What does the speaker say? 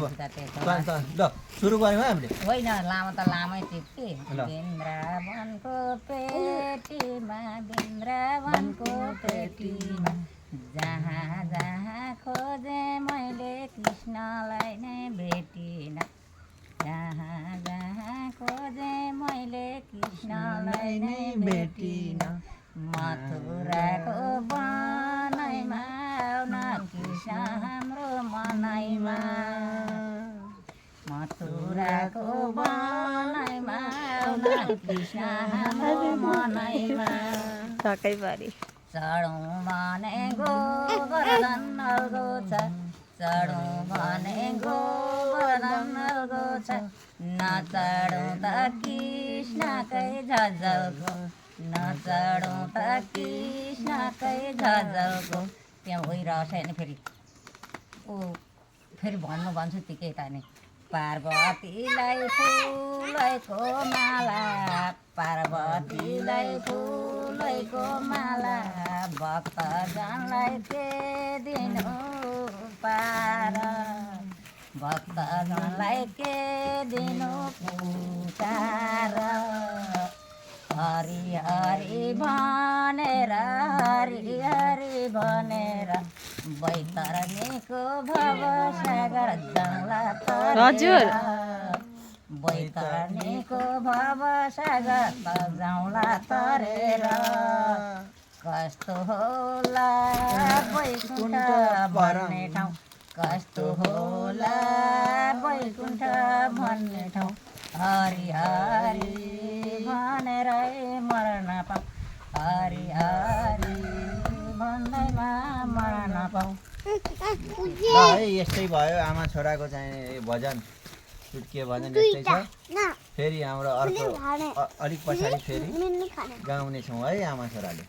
ल सुरु गऱ्यौँ है हामीले होइन लामो त लामै टिप्के वृन्दावनको पेटीमा वृन्दावनको पेटीमा जहाँ जहाँ खोजे मैले कृष्णलाई नै भेटिन जहाँ जहाँ खोजे मैले कृष्णलाई नै भेटिन मथुराको बनैमा आउन कृष्ण हाम्रो मनैमा मथुराको बनैमा आउन कृष्ण हाम्रो मनैमा सकैभरि चढौँ भने गोवर्धन अलगो छ चढौँ भने गोवर्धन अलगो छ नचढौँ त कृष्णकै झझलको नचढौँ त कृष्णकै झझलको त्यहाँ गइरहेको छैन फेरि ऊ फेरि भन्छु ती केटा नि पार्वतीलाई फुलैको माला पार्वतीलाई फुलैको माला भक्तजनलाई के दिनु पार भक्तजनलाई के दिनु पुकार हरि हरि भनेर हरि हरि भनेर बैतरणीको भवसागर जाउँला हजुर बैतरणीको भवसागर जाउँला तरेर कस्तो होला वैकुण्ठ भन्ने ठाउँ कस्तो होला वैकुण्ठ भन्ने ठाउँ हरि हरि भनेरै मर्न पाऊँ हरि हरि भन्दैमा मर्न पाऊँ ल है यस्तै भयो आमा छोराको चाहिँ भजन चुट्कियो भजन यस्तै छ फेरि हाम्रो अर्को अलिक पछाडि फेरि गाउनेछौँ है आमा छोराले